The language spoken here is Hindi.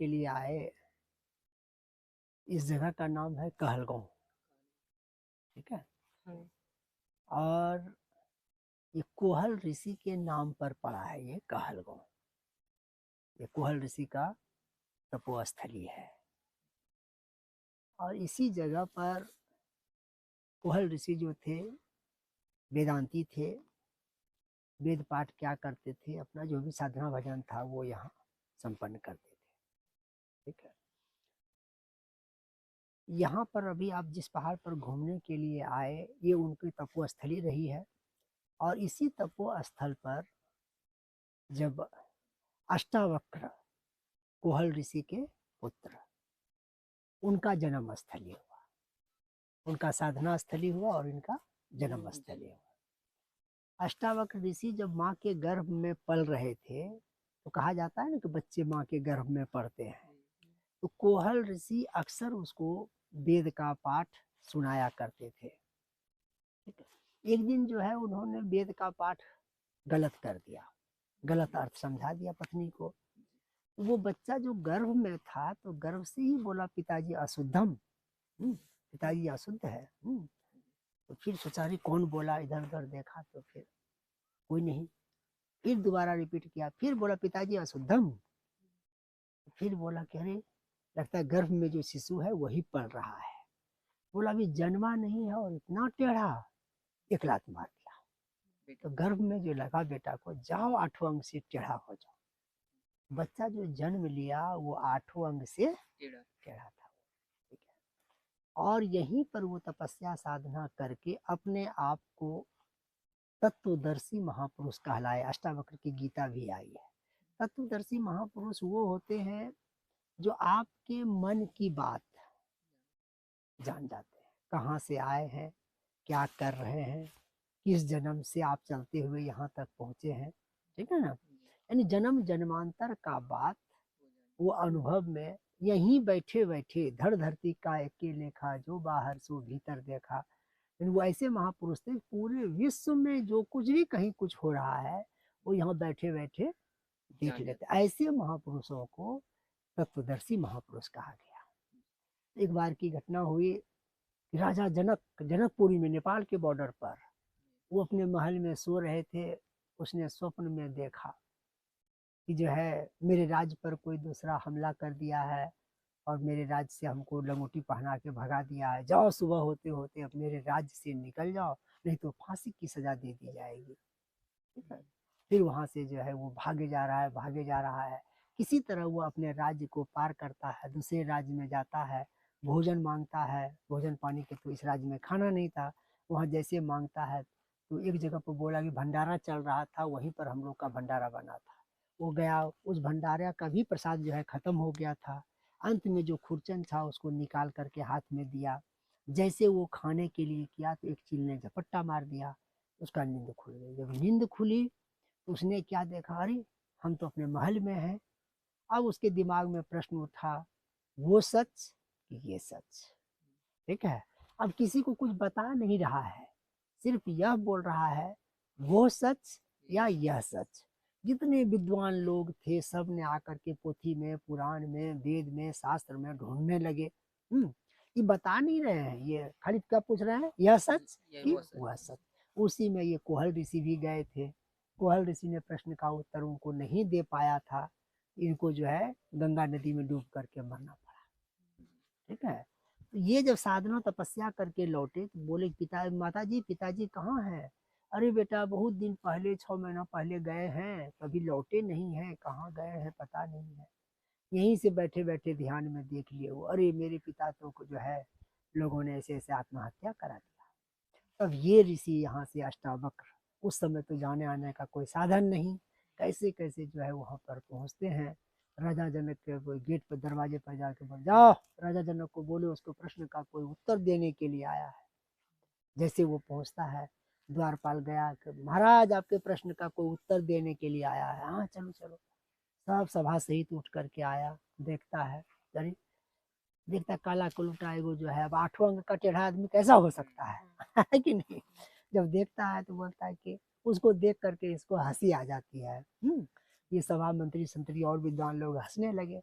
के लिए आए। इस जगह का नाम है कहलगांव, ठीक है। और ये कोहल ऋषि के नाम पर पड़ा है ये कहलगांव। ये कोहल ऋषि का तपोस्थली है। और इसी जगह पर कोहल ऋषि जो थे वेदांती थे, वेद पाठ क्या करते थे, अपना जो भी साधना भजन था वो यहाँ संपन्न करते थे, ठीक है। यहाँ पर अभी आप जिस पहाड़ पर घूमने के लिए आए, ये उनकी तपोस्थली रही है। और इसी तपोस्थल पर जब अष्टावक्र कोहल ऋषि के पुत्र, उनका जन्म स्थली हुआ, उनका साधना स्थली हुआ और इनका जन्म स्थली हुआ। अष्टावक्र ऋषि जब माँ के गर्भ में पल रहे थे, तो कहा जाता है ना कि बच्चे माँ के गर्भ में पढ़ते हैं, तो कोहल ऋषि अक्सर उसको वेद का पाठ सुनाया करते थे, ठीक है। एक दिन जो है उन्होंने वेद का पाठ गलत कर दिया, गलत अर्थ समझा दिया पत्नी को। वो बच्चा जो गर्भ में था तो गर्भ से ही बोला पिताजी अशुद्धम, पिताजी अशुद्ध है। तो फिर सोचा रही कौन बोला, इधर उधर देखा तो फिर कोई नहीं। फिर दोबारा रिपीट किया, फिर बोला पिताजी अशुद्धम। फिर बोला कह रहे लगता है गर्भ में जो शिशु है वही पढ़ रहा है। बोला अभी जन्मा नहीं है और इतना टेढ़ा, एक लात मार दिया। तो गर्भ में जो लगा बेटा को, जाओ 8वां अंग से टेढ़ा हो जाओ। बच्चा जो जन्म लिया वो 8वां अंग से टेढ़ा था, ठीक है। और यहीं पर वो तपस्या साधना करके अपने आप को तत्वदर्शी महापुरुष कहलाए। अष्टावक्र की गीता भी आई है। तत्वदर्शी महापुरुष वो होते हैं जो आपके मन की बात जान जाते हैं, कहाँ से आए हैं, क्या कर रहे हैं, किस जन्म से आप चलते हुए यहाँ तक पहुँचे हैं, ठीक है ना। यानी जन्म जन्मांतर का बात वो अनुभव में यहीं बैठे बैठे, धड़ धरती का एके लेखा, जो बाहर सो भीतर देखा। वो ऐसे महापुरुष थे, पूरे विश्व में जो कुछ भी कहीं कुछ हो रहा है वो यहाँ बैठे बैठे देख लेते। ऐसे महापुरुषों को तत्वदर्शी महापुरुष कहा गया। एक बार की घटना हुई, राजा जनक, जनकपुरी में, नेपाल के बॉर्डर पर, वो अपने महल में सो रहे थे। उसने स्वप्न में देखा कि जो है मेरे राज्य पर कोई दूसरा हमला कर दिया है और मेरे राज्य से हमको लंगोटी पहना के भगा दिया है। जाओ सुबह होते होते अब मेरे राज्य से निकल जाओ, नहीं तो फांसी की सजा दे दी जाएगी, ठीक है। फिर वहां से जो है वो भागे जा रहा है, भागे जा रहा है। किसी तरह वो अपने राज्य को पार करता है, दूसरे राज्य में जाता है, भोजन मांगता है। भोजन पानी के तो इस राज्य में खाना नहीं था, वहाँ जैसे मांगता है तो एक जगह पर बोला कि भंडारा चल रहा था, वहीं पर हम लोग का भंडारा बना था। वो गया, उस भंडारा का भी प्रसाद जो है खत्म हो गया था। अंत में जो खुरचन था उसको निकाल करके हाथ में दिया। जैसे वो खाने के लिए किया तो एक चील ने झपट्टा मार दिया, उसका नींद खुल गई। जब नींद खुली तो उसने क्या देखा, अरे हम तो अपने महल में हैं। अब उसके दिमाग में प्रश्न उठा, वो सच कि ये सच, ठीक है। अब किसी को कुछ बता नहीं रहा है, सिर्फ यह बोल रहा है वो सच या यह सच। जितने विद्वान लोग थे सब ने आकर के पोथी में, पुराण में, वेद में, शास्त्र में ढूंढने लगे। ये बता नहीं रहे हैं, ये खाली क्या पूछ रहे हैं, यह सच कि वह सच। उसी में ये कोहल ऋषि भी गए थे। कोहल ऋषि ने प्रश्न का उत्तर उनको नहीं दे पाया था, इनको जो है गंगा नदी में डूब करके मरना पड़ा, ठीक है। तो ये जब साधना तपस्या करके लौटे तो बोले पिता, माताजी पिताजी कहाँ हैं? अरे बेटा बहुत दिन पहले, 6 महीना पहले गए हैं, कभी लौटे नहीं हैं, कहाँ गए हैं पता नहीं है। यहीं से बैठे बैठे ध्यान में देख लिए वो, अरे मेरे पिता तो जो है लोगों ने ऐसे ऐसे आत्महत्या करा दिया। तब ये ऋषि यहाँ से अष्टावक्र, उस समय तो जाने आने का कोई साधन नहीं, कैसे कैसे जो है वहाँ पर पहुँचते हैं। राजा जनक के गेट पर, दरवाजे पर जाके बोल, जाओ राजा जनक को बोले उसको प्रश्न का कोई उत्तर देने के लिए आया है। जैसे वो पहुँचता है, द्वारपाल गया कि महाराज आपके प्रश्न का कोई उत्तर देने के लिए आया है। हाँ चलो चलो। सब सभा सहित उठ करके आया, देखता है, अरे देखता काला कुलटा एगो जो है, अब 8वां अंग का टेढ़ा आदमी कैसा हो सकता है कि नहीं। जब देखता है तो बोलता है कि उसको देख करके इसको हंसी आ जाती है। ये सभा मंत्री संतरी और विद्वान लोग हंसने लगे।